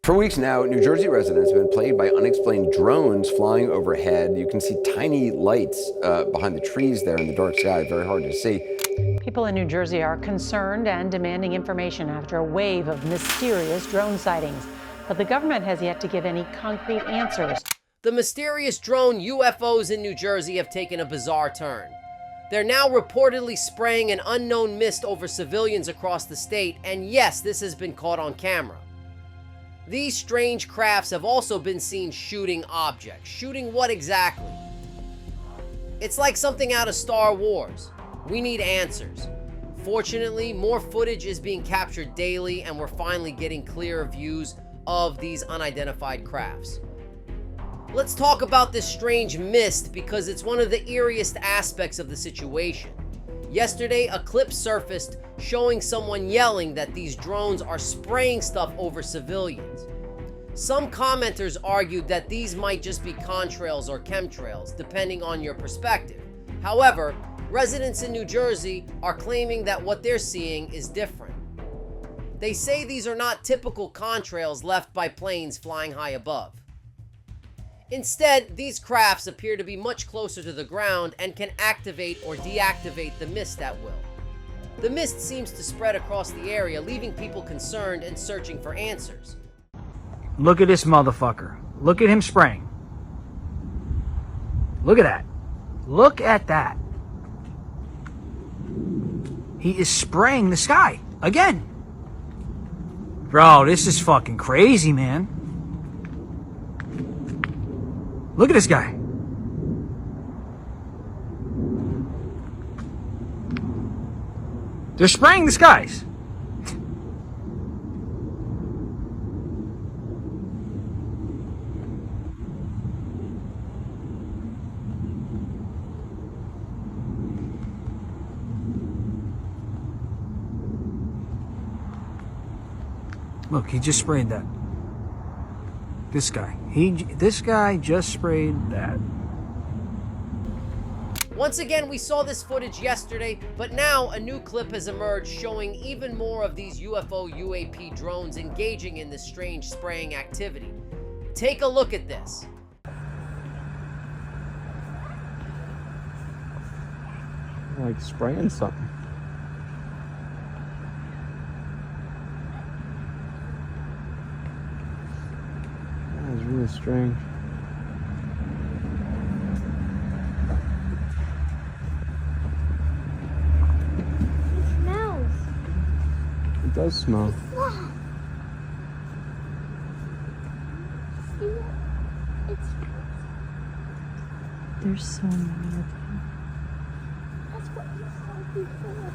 For weeks now, New Jersey residents have been plagued by unexplained drones flying overhead. You can see tiny lights behind the trees there in the dark sky, very hard to see. People in New Jersey are concerned and demanding information after a wave of mysterious drone sightings. But the government has yet to give any concrete answers. The mysterious drone UFOs in New Jersey have taken a bizarre turn. They're now reportedly spraying an unknown mist over civilians across the state, and yes, this has been caught on camera. These strange crafts have also been seen shooting objects. Shooting what exactly? It's like something out of Star Wars. We need answers. Fortunately, more footage is being captured daily, and we're finally getting clearer views of these unidentified crafts. Let's talk about this strange mist because it's one of the eeriest aspects of the situation. Yesterday, a clip surfaced showing someone yelling that these drones are spraying stuff over civilians. Some commenters argued that these might just be contrails or chemtrails, depending on your perspective. However, residents in New Jersey are claiming that what they're seeing is different. They say these are not typical contrails left by planes flying high above. Instead, these crafts appear to be much closer to the ground and can activate or deactivate the mist at will. The mist seems to spread across the area, leaving people concerned and searching for answers. Look at this motherfucker. Look at him spraying. Look at that. Look at that. He is spraying the sky again. Bro, this is fucking crazy, man. Look at this guy. They're spraying the skies. Look, he just sprayed that. This guy. This guy just sprayed that. Once again, we saw this footage yesterday, but now a new clip has emerged showing even more of these UFO UAP drones engaging in this strange spraying activity. Take a look at this. Like spraying something. That's really strange. It smells. It does smell. Wow. See it? It's. There's so many of them. That's what you saw before.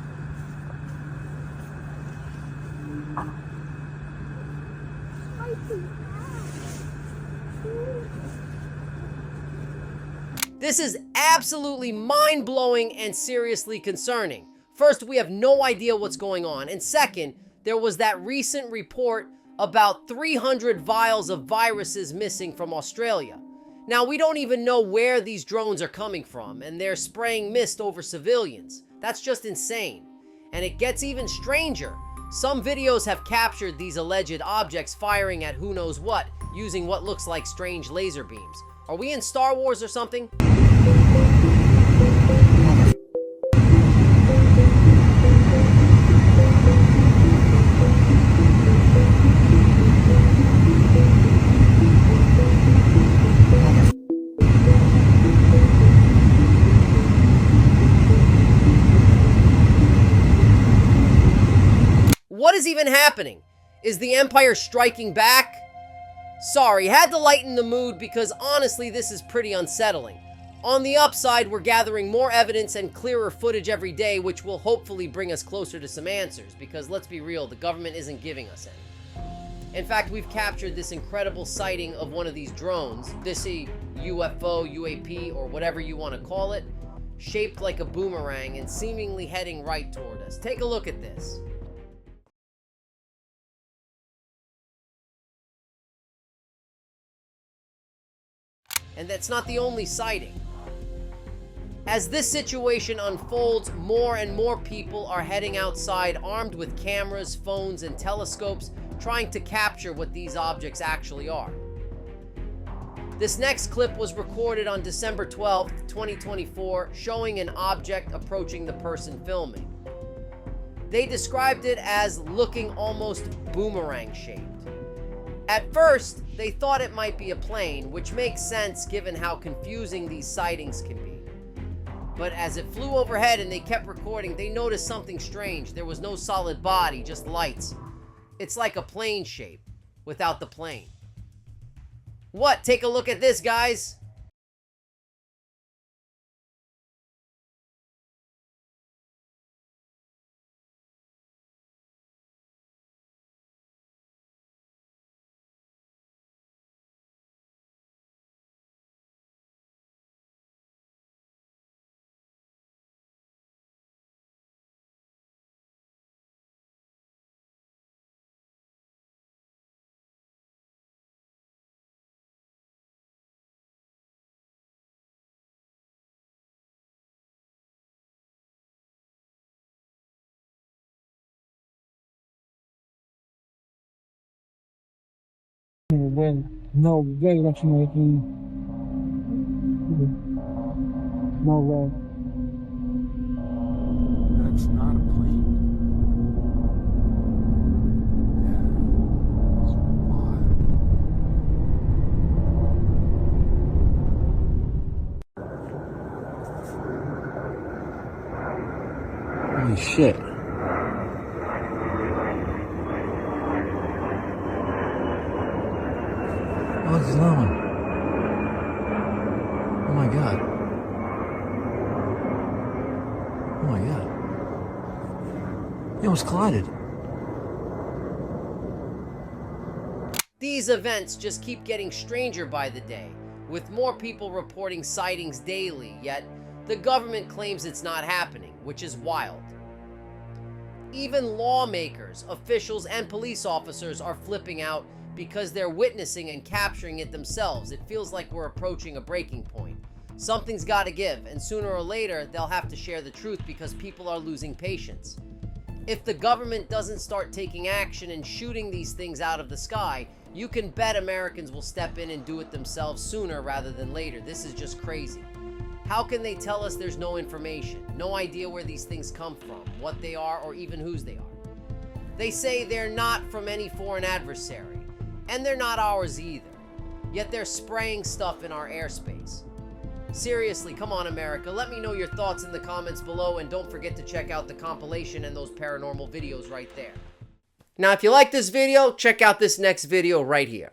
This is absolutely mind-blowing and seriously concerning. First, we have no idea what's going on. And second, there was that recent report about 300 vials of viruses missing from Australia. Now, we don't even know where these drones are coming from, and they're spraying mist over civilians. That's just insane. And it gets even stranger. Some videos have captured these alleged objects firing at who knows what, using what looks like strange laser beams. Are we in Star Wars or something? What is even happening? Is the Empire striking back? Sorry, had to lighten the mood because honestly this is pretty unsettling. On the upside, we're gathering more evidence and clearer footage every day, which will hopefully bring us closer to some answers, because let's be real, the government isn't giving us any. In fact, we've captured this incredible sighting of one of these drones, this UFO, UAP, or whatever you want to call it, shaped like a boomerang and seemingly heading right toward us. Take a look at this. And that's not the only sighting. As this situation unfolds, more and more people are heading outside armed with cameras, phones, and telescopes, trying to capture what these objects actually are. This next clip was recorded on December 12th, 2024, showing an object approaching the person filming. They described it as looking almost boomerang-shaped. At first, they thought it might be a plane, which makes sense given how confusing these sightings can be. But as it flew overhead and they kept recording, they noticed something strange. There was no solid body, just lights. It's like a plane shape, without the plane. What? Take a look at this, guys. No way, that's nothing. No way. That's not a plane. Yeah, it's wild. Holy shit. Oh, there's another one. Oh my god. Oh my god. He almost collided. These events just keep getting stranger by the day, with more people reporting sightings daily, yet the government claims it's not happening, which is wild. Even lawmakers, officials, and police officers are flipping out because they're witnessing and capturing it themselves. It feels like we're approaching a breaking point. Something's got to give, and sooner or later, they'll have to share the truth because people are losing patience. If the government doesn't start taking action and shooting these things out of the sky, you can bet Americans will step in and do it themselves sooner rather than later. This is just crazy. How can they tell us there's no information, no idea where these things come from, what they are, or even whose they are? They say they're not from any foreign adversary, and they're not ours either, yet they're spraying stuff in our airspace. Seriously, come on, America, let me know your thoughts in the comments below, and don't forget to check out the compilation and those paranormal videos right there. Now, if you like this video, check out this next video right here.